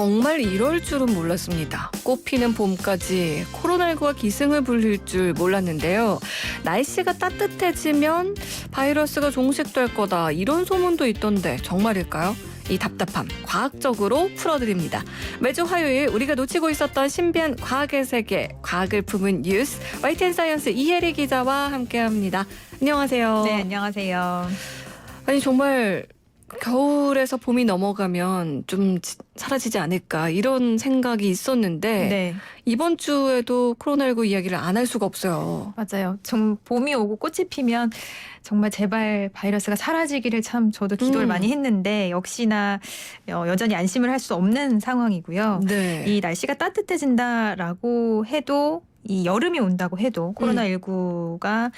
정말 이럴 줄은 몰랐습니다. 꽃피는 봄까지 코로나19가 기승을 부릴 줄 몰랐는데요. 날씨가 따뜻해지면 바이러스가 종식될 거다 이런 소문도 있던데 정말일까요? 이 답답함 과학적으로 풀어드립니다. 매주 화요일 우리가 놓치고 있었던 신비한 과학의 세계, 과학을 품은 뉴스, YTN 사이언스 이혜리 기자와 함께합니다. 안녕하세요. 네, 안녕하세요. 아니 정말 겨울에서 봄이 넘어가면 좀 사라지지 않을까 이런 생각이 있었는데 네, 이번 주에도 코로나19 이야기를 안 할 수가 없어요. 맞아요. 좀 봄이 오고 꽃이 피면 정말 제발 바이러스가 사라지기를 참 저도 기도를 많이 했는데 역시나 여전히 안심을 할 수 없는 상황이고요. 네. 이 날씨가 따뜻해진다라고 해도 이 여름이 온다고 해도 코로나19가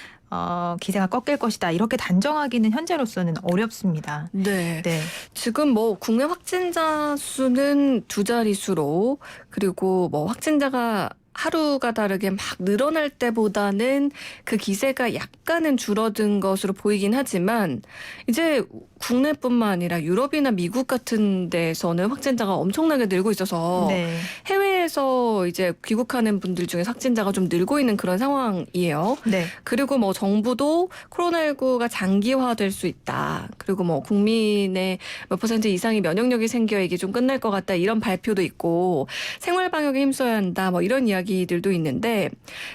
기세가 꺾일 것이다 이렇게 단정하기는 현재로서는 어렵습니다. 네. 네. 지금 뭐 국내 확진자 수는 두 자릿수로 그리고 뭐 확진자가 하루가 다르게 막 늘어날 때보다는 그 기세가 약간은 줄어든 것으로 보이긴 하지만 이제 국내뿐만 아니라 유럽이나 미국 같은 데서는 확진자가 엄청나게 늘고 있어서 네. 해외에서 이제 귀국하는 분들 중에 확진자가 좀 늘고 있는 그런 상황이에요. 네. 그리고 뭐 정부도 코로나19가 장기화될 수 있다. 그리고 뭐 국민의 몇 퍼센트 이상의 면역력이 생겨 이게 좀 끝날 것 같다. 이런 발표도 있고 생활 방역에 힘써야 한다. 뭐 이런 이야기들도 있는데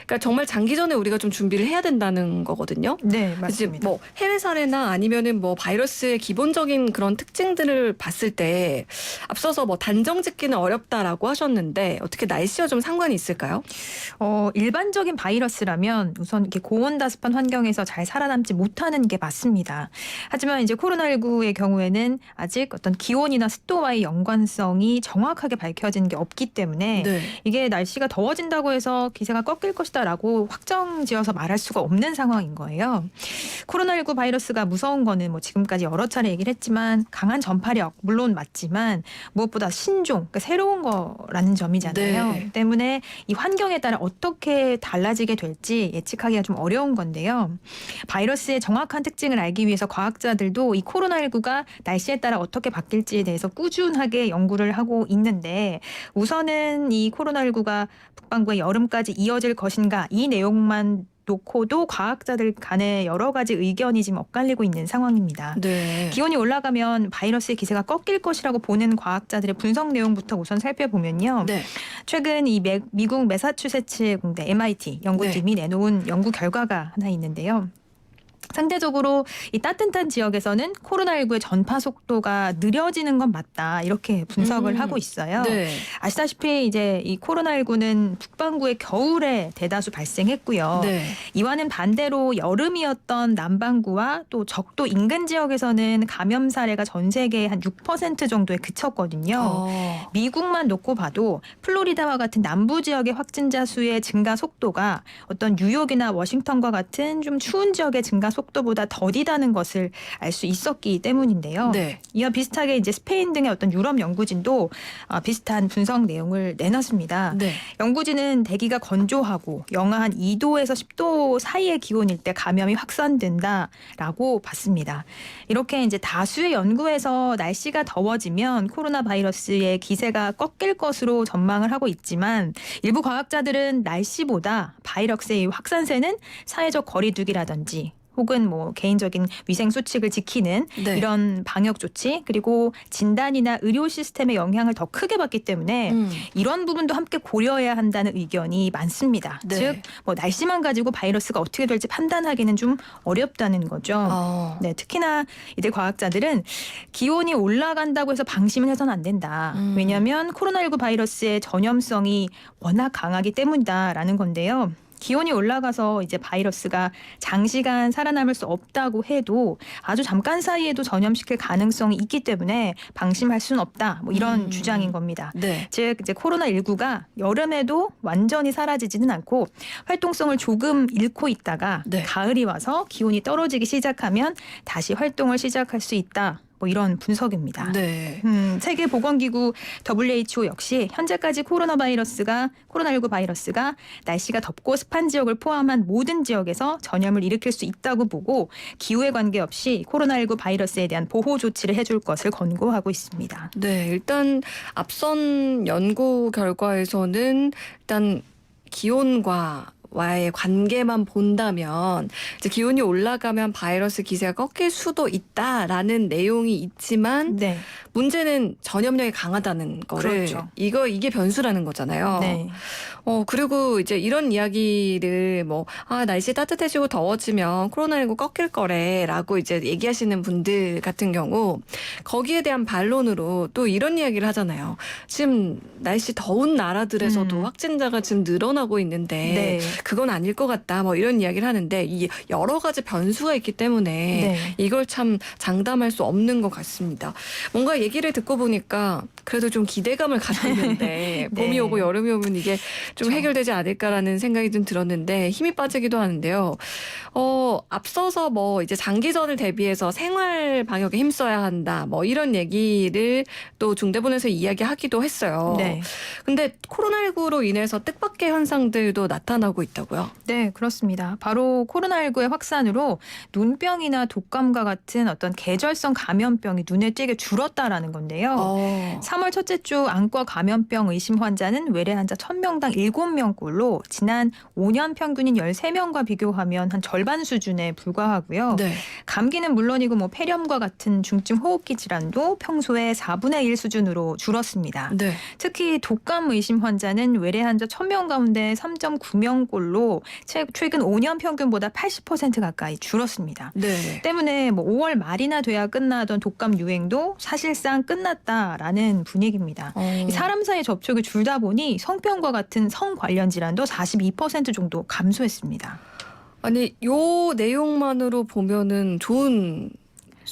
그러니까 정말 장기전에 우리가 좀 준비를 해야 된다는 거거든요. 네, 그치? 맞습니다. 뭐 해외 사례나 아니면은 뭐 바이러스의 기본적인 그런 특징들을 봤을 때 앞서서 뭐 단정 짓기는 어렵다라고 하셨는데 어떻게 날씨와 좀 상관이 있을까요? 일반적인 바이러스라면 우선 이렇게 고온다습한 환경에서 잘 살아남지 못하는 게 맞습니다. 하지만 이제 코로나19의 경우에는 아직 어떤 기온이나 습도와의 연관성이 정확하게 밝혀진 게 없기 때문에 네. 이게 날씨가 더워진다고 해서 기세가 꺾일 것이다라고 확정지어서 말할 수가 없는 상황인 거예요. 코로나19 바이러스가 무서운 거는 뭐 지금까지 여러 차례 얘기를 했지만 강한 전파력 물론 맞지만 무엇보다 신종, 그러니까 새로운 거라는 점이잖아요. 네. 때문에 이 환경에 따라 어떻게 달라지게 될지 예측하기가 좀 어려운 건데요. 바이러스의 정확한 특징을 알기 위해서 과학자들도 이 코로나19가 날씨에 따라 어떻게 바뀔지에 대해서 꾸준하게 연구를 하고 있는데 우선은 이 코로나19가 북반구의 여름까지 이어질 것인가 이 내용만 놓고도 과학자들 간에 여러 가지 의견이 지금 엇갈리고 있는 상황입니다. 네. 기온이 올라가면 바이러스의 기세가 꺾일 것이라고 보는 과학자들의 분석 내용부터 우선 살펴보면요. 네. 최근 이 미국 매사추세츠 공대 MIT 연구팀이 내놓은 연구 결과가 하나 있는데요. 상대적으로 이 따뜻한 지역에서는 코로나19의 전파 속도가 느려지는 건 맞다 이렇게 분석을 하고 있어요. 네. 아시다시피 이제 이 코로나19는 북반구의 겨울에 대다수 발생했고요. 네. 이와는 반대로 여름이었던 남반구와 또 적도 인근 지역에서는 감염 사례가 전 세계의 한 6% 정도에 그쳤거든요. 미국만 놓고 봐도 플로리다와 같은 남부 지역의 확진자 수의 증가 속도가 어떤 뉴욕이나 워싱턴과 같은 좀 추운 지역의 증가 속도보다 더디다는 것을 알 수 있었기 때문인데요. 네. 이와 비슷하게 이제 스페인 등의 어떤 유럽 연구진도 비슷한 분석 내용을 내놨습니다. 네. 연구진은 대기가 건조하고 영하 한 2도에서 10도 사이의 기온일 때 감염이 확산된다라고 봤습니다. 이렇게 이제 다수의 연구에서 날씨가 더워지면 코로나 바이러스의 기세가 꺾일 것으로 전망을 하고 있지만 일부 과학자들은 날씨보다 바이러스의 확산세는 사회적 거리두기라든지 혹은 뭐 개인적인 위생 수칙을 지키는 네. 이런 방역 조치 그리고 진단이나 의료 시스템의 영향을 더 크게 받기 때문에 이런 부분도 함께 고려해야 한다는 의견이 많습니다. 네. 즉 뭐 날씨만 가지고 바이러스가 어떻게 될지 판단하기는 좀 어렵다는 거죠. 네, 특히나 이들 과학자들은 기온이 올라간다고 해서 방심을 해서는 안 된다. 왜냐하면 코로나19 바이러스의 전염성이 워낙 강하기 때문이다라는 건데요. 기온이 올라가서 이제 바이러스가 장시간 살아남을 수 없다고 해도 아주 잠깐 사이에도 전염시킬 가능성이 있기 때문에 방심할 수는 없다. 뭐 이런 주장인 겁니다. 네. 즉 이제 코로나19가 여름에도 완전히 사라지지는 않고 활동성을 조금 잃고 있다가 네. 가을이 와서 기온이 떨어지기 시작하면 다시 활동을 시작할 수 있다. 뭐 이런 분석입니다. 네. 세계보건기구 WHO 역시 현재까지 코로나19 바이러스가 날씨가 덥고 습한 지역을 포함한 모든 지역에서 전염을 일으킬 수 있다고 보고 기후에 관계없이 코로나19 바이러스에 대한 보호 조치를 해줄 것을 권고하고 있습니다. 네, 일단 앞선 연구 결과에서는 일단 기온과의 관계만 본다면 이제 기온이 올라가면 바이러스 기세가 꺾일 수도 있다라는 내용이 있지만 네. 문제는 전염력이 강하다는 거를 그렇죠. 이게 변수라는 거잖아요. 네. 그리고 이제 이런 이야기를 날씨 따뜻해지고 더워지면 코로나19 꺾일 거래라고 이제 얘기하시는 분들 같은 경우 거기에 대한 반론으로 또 이런 이야기를 하잖아요. 지금 날씨 더운 나라들에서도 확진자가 지금 늘어나고 있는데 네. 그건 아닐 것 같다. 이런 이야기를 하는데 이 여러 가지 변수가 있기 때문에 네. 이걸 참 장담할 수 없는 것 같습니다. 뭔가 얘기를 듣고 보니까 그래도 좀 기대감을 가졌는데 네. 봄이 오고 여름이 오면 이게 좀 해결되지 않을까라는 생각이 좀 들었는데 힘이 빠지기도 하는데요. 앞서서 이제 장기전을 대비해서 생활 방역에 힘써야 한다. 이런 얘기를 또 중대본에서 이야기하기도 했어요. 네. 근데 코로나19로 인해서 뜻밖의 현상들도 나타나고 있다고요? 네, 그렇습니다. 바로 코로나19의 확산으로 눈병이나 독감과 같은 어떤 계절성 감염병이 눈에 띄게 줄었다라는 건데요. 3월 첫째 주 안과 감염병 의심 환자는 외래 환자 1000명당 7명꼴로 지난 5년 평균인 13명과 비교하면 한 절반 수준에 불과하고요. 네. 감기는 물론이고 폐렴과 같은 중증 호흡기 질환도 평소의 4분의 1 수준으로 줄었습니다. 네. 특히 독감 의심 환자는 외래 환자 1000명 가운데 3.9명꼴로 최근 5년 평균보다 80% 가까이 줄었습니다. 네. 때문에 5월 말이나 돼야 끝나던 독감 유행도 사실상 끝났다라는 분위기입니다. 이 사람 사이 접촉이 줄다 보니 성병과 같은 성 관련 질환도 42% 정도 감소했습니다. 아니 요 내용만으로 보면은 좋은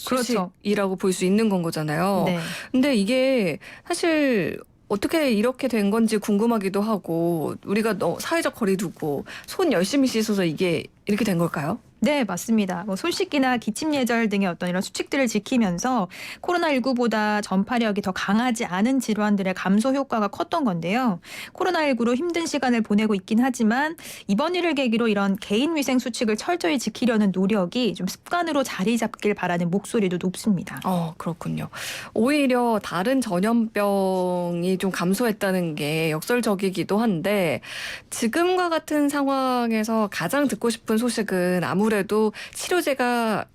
그렇죠. 소식이라고 볼 수 있는 건 거잖아요. 네. 근데 이게 사실 어떻게 이렇게 된 건지 궁금하기도 하고 우리가 사회적 거리 두고 손 열심히 씻어서 이게 이렇게 된 걸까요? 네, 맞습니다. 손 씻기나 기침 예절 등의 어떤 이런 수칙들을 지키면서 코로나19보다 전파력이 더 강하지 않은 질환들의 감소 효과가 컸던 건데요. 코로나19로 힘든 시간을 보내고 있긴 하지만 이번 일을 계기로 이런 개인 위생 수칙을 철저히 지키려는 노력이 좀 습관으로 자리 잡길 바라는 목소리도 높습니다. 그렇군요. 오히려 다른 전염병이 좀 감소했다는 게 역설적이기도 한데 지금과 같은 상황에서 가장 듣고 싶은 소식은 아무래도 치료제가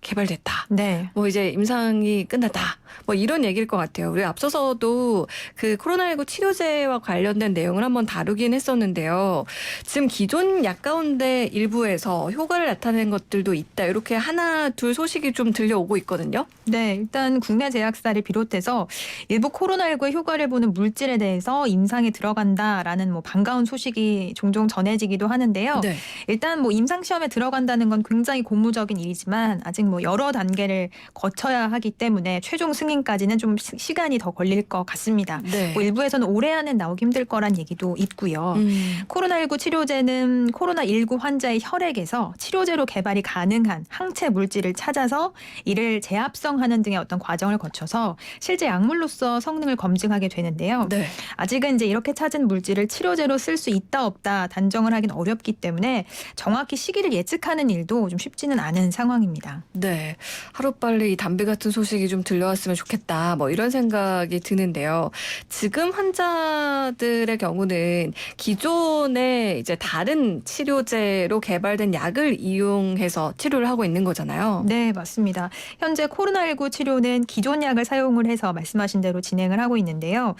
개발됐다. 네. 이제 임상이 끝났다. 이런 얘기일 것 같아요. 우리 앞서서도 그 코로나19 치료제와 관련된 내용을 한번 다루긴 했었는데요. 지금 기존 약 가운데 일부에서 효과를 나타낸 것들도 있다. 이렇게 하나, 둘 소식이 좀 들려오고 있거든요. 네, 일단 국내 제약사를 비롯해서 일부 코로나19의 효과를 보는 물질에 대해서 임상에 들어간다라는 반가운 소식이 종종 전해지기도 하는데요. 네. 일단 임상 시험에 들어간다는 건 굉장히 고무적인 일이지만 아직 여러 단계를 거쳐야 하기 때문에 최종 승인까지는 좀 시간이 더 걸릴 것 같습니다. 네. 일부에서는 올해 안에 나오기 힘들 거란 얘기도 있고요. 코로나19 치료제는 코로나19 환자의 혈액에서 치료제로 개발이 가능한 항체 물질을 찾아서 이를 재합성하는 등의 어떤 과정을 거쳐서 실제 약물로서 성능을 검증하게 되는데요. 네. 아직은 이제 이렇게 찾은 물질을 치료제로 쓸 수 있다 없다 단정을 하긴 어렵기 때문에 정확히 시기를 예측하는 일도 좀 쉽지는 않은 상황입니다. 네. 하루빨리 이 담배 같은 소식이 좀 들려왔으면 좋겠다. 이런 생각이 드는데요. 지금 환자들의 경우는 기존에 이제 다른 치료제로 개발된 약을 이용해서 치료를 하고 있는 거잖아요. 네, 맞습니다. 현재 코로나19 치료는 기존 약을 사용을 해서 말씀하신 대로 진행을 하고 있는데요.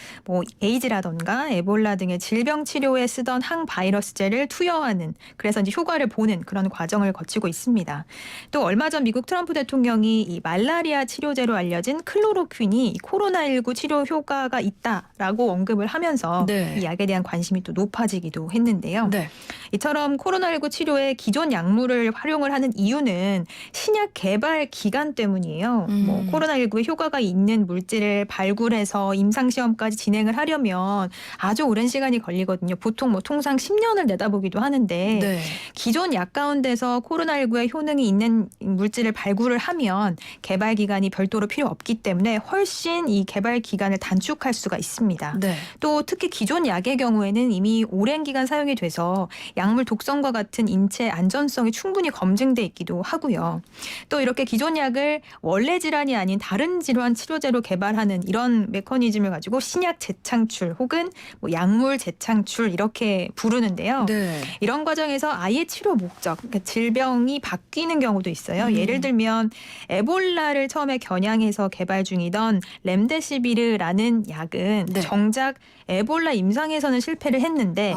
에이즈라던가 에볼라 등의 질병 치료에 쓰던 항바이러스제를 투여하는 그래서 이제 효과를 보는 그런 과정을 거치고 있습니다. 또 얼마 전 미국 트럼프 대통령이 이 말라리아 치료제로 알려진 클로로퀸이 코로나19 치료 효과가 있다라고 언급을 하면서 네. 이 약에 대한 관심이 또 높아지기도 했는데요. 네. 이처럼 코로나19 치료에 기존 약물을 활용을 하는 이유는 신약 개발 기간 때문이에요. 뭐 코로나19에 효과가 있는 물질을 발굴해서 임상시험까지 진행을 하려면 아주 오랜 시간이 걸리거든요. 보통 뭐 통상 10년을 내다보기도 하는데 네. 기존 약 가운데서 코로나19에 효능이 있는 물질을 발굴을 하면 개발 기간이 별도로 필요 없기 때문에 훨씬 이 개발 기간을 단축할 수가 있습니다. 네. 또 특히 기존 약의 경우에는 이미 오랜 기간 사용이 돼서 약물 독성과 같은 인체 안전성이 충분히 검증돼 있기도 하고요. 또 이렇게 기존 약을 원래 질환이 아닌 다른 질환 치료제로 개발하는 이런 메커니즘을 가지고 신약 재창출 혹은 뭐 약물 재창출 이렇게 부르는데요. 네. 이런 과정에서 아예 치료 목적, 그러니까 질병이 바뀌는 경우도 있어요. 예를 들면 에볼라를 처음에 겨냥해서 개발 중이던 렘데시비르라는 약은 네. 정작 에볼라 임상에서는 실패를 했는데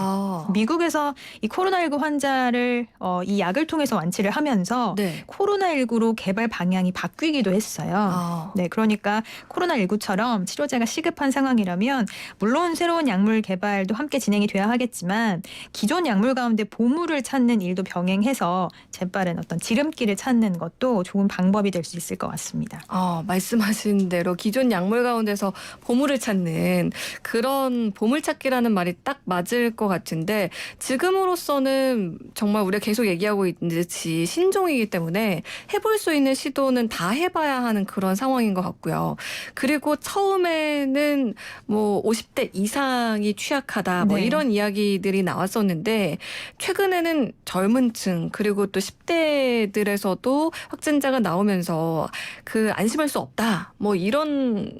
미국에서 이 코로나19 환자를 이 약을 통해서 완치를 하면서 네. 코로나19로 개발 방향이 바뀌기도 했어요. 네, 그러니까 코로나19처럼 치료제가 시급한 상황이라면 물론 새로운 약물 개발도 함께 진행이 돼야 하겠지만 기존 약물 가운데 보물을 찾는 일도 병행해서 재빠른 어떤 지름길을 찾는 것도 좋은 방법이 될 수 있을 것 같습니다. 말씀하신 대로 기존 약물 가운데서 보물을 찾는 그런 보물찾기라는 말이 딱 맞을 것 같은데 지금으로서는 정말 우리가 계속 얘기하고 있는 듯이 신종이기 때문에 해볼 수 있는 시도는 다 해봐야 하는 그런 상황인 것 같고요. 그리고 처음에는 뭐 50대 이상이 취약하다 뭐 네. 이런 이야기들이 나왔었는데 최근에는 젊은 층 그리고 또 10대들에서도 확진자가 나오면서 그 안심할 수 없다 뭐 이런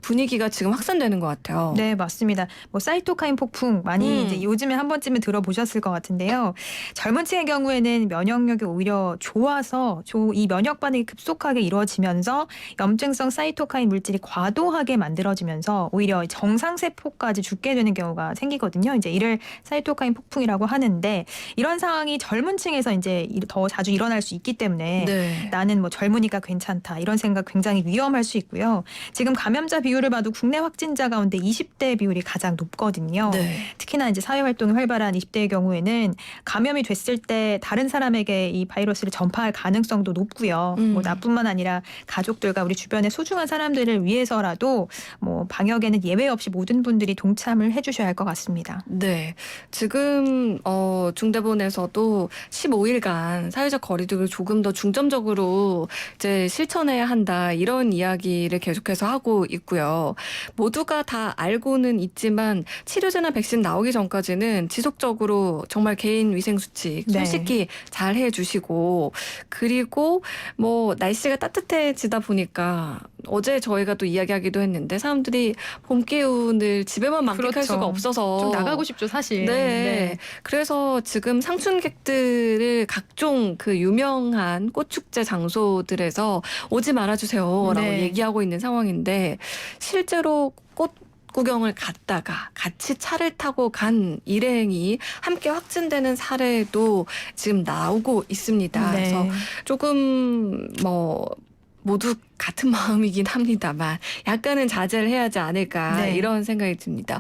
분위기가 지금 확산되는 것 같아요. 네, 맞습니다. 뭐 사이토카인 폭풍 많이 이제 요즘에 한 번쯤은 들어보셨을 것 같은데요. 젊은 층의 경우에는 면역력이 오히려 좋아서 이 면역 반응이 급속하게 이루어지면서 염증성 사이토카인 물질이 과도하게 만들어지면서 오히려 정상세포까지 죽게 되는 경우가 생기거든요. 이제 이를 사이토카인 폭풍이라고 하는데 이런 상황이 젊은 층에서 이제 더 자주 일어날 수 있기 때문에 네. 나는 뭐 젊으니까 괜찮다 이런 생각 굉장히 위험할 수 있고요. 지금 감염자 비율을 봐도 국내 확진자 가운데 20대 비율이 가장 높거든요. 네. 특히나 이제 사회활동이 활발한 20대의 경우에는 감염이 됐을 때 다른 사람에게 이 바이러스를 전파할 가능성도 높고요. 뭐 나뿐만 아니라 가족들과 우리 주변의 소중한 사람들을 위해서라도 뭐 방역에는 예외 없이 모든 분들이 동참을 해주셔야 할 것 같습니다. 네. 지금 중대본에서도 15일간 사회적 거리두기를 조금 더 중점적으로 이제 실천해야 한다 이런 이야기를 계속해서 하고 있고요. 모두가 다 알고는 있지만 치료제나 백신 나오기 전까지는 지속적으로 정말 개인 위생 수칙 손 씻기 잘 해주시고 그리고 뭐 날씨가 따뜻해지다 보니까 어제 저희가 또 이야기하기도 했는데 사람들이 봄 기운을 집에만 만끽할 수가 없어서 좀 나가고 싶죠 사실. 네. 그래서 지금 상춘객들을 각종 그 유명한 꽃축제 장소들에서 오지 말아주세요라고 얘기하고 있는 상황인데 실제로 꽃 구경을 갔다가 같이 차를 타고 간 일행이 함께 확진되는 사례도 지금 나오고 있습니다. 그래서 조금 모두 같은 마음이긴 합니다만 약간은 자제를 해야 하지 않을까 이런 생각이 듭니다.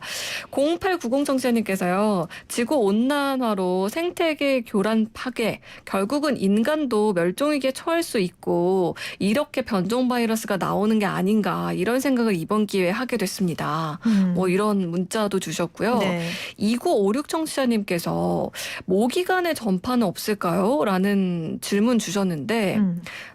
0890 청취자님께서요. 지구온난화로 생태계 교란 파괴 결국은 인간도 멸종위기에 처할 수 있고 이렇게 변종 바이러스가 나오는 게 아닌가 이런 생각을 이번 기회에 하게 됐습니다. 뭐 이런 문자도 주셨고요. 2956 청취자님께서 모기 간의 전파는 없을까요? 라는 질문 주셨는데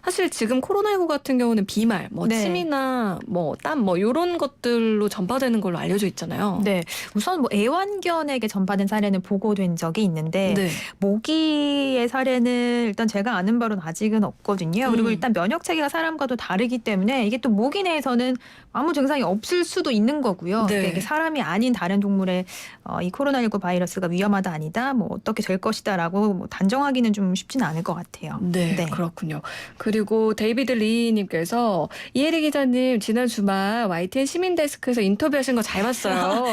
사실 지금 코로나19 같은 경우는 비말, 침이나 땀 이런 것들로 전파되는 걸로 알려져 있잖아요. 네, 우선 뭐 애완견에게 전파된 사례는 보고된 적이 있는데 모기의 사례는 일단 제가 아는 바로는 아직은 없거든요. 그리고 일단 면역 체계가 사람과도 다르기 때문에 이게 또 모기 내에서는 아무 증상이 없을 수도 있는 거고요. 그러니까 이게 사람이 아닌 다른 동물의 이 코로나19 바이러스가 위험하다 아니다, 뭐 어떻게 될 것이다라고 뭐 단정하기는 좀 쉽지는 않을 것 같아요. 네, 그렇군요. 그리고 데이비드 리님께서 이혜리 기자님 지난 주말 YTN 시민데스크에서 인터뷰하신 거 잘 봤어요.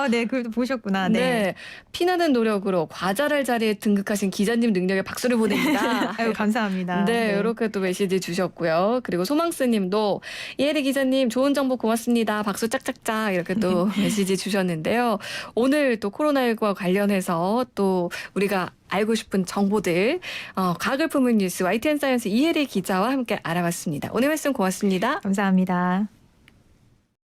네, 그걸 보셨구나. 네, 피나는 노력으로 과자랄 자리에 등극하신 기자님 능력에 박수를 보냅니다. 아유, 감사합니다. 네, 이렇게 또 메시지 주셨고요. 그리고 소망스님도 이혜리 기자님 좋은 정보 고맙습니다. 박수 짝짝짝 이렇게 또 메시지 주셨는데요. 오늘 또 코로나19와 관련해서 또 우리가 알고 싶은 정보들 각을 품은 뉴스 YTN 사이언스 이혜리 기자와 함께 알아봤습니다. 오늘 말씀 고맙습니다. 감사합니다.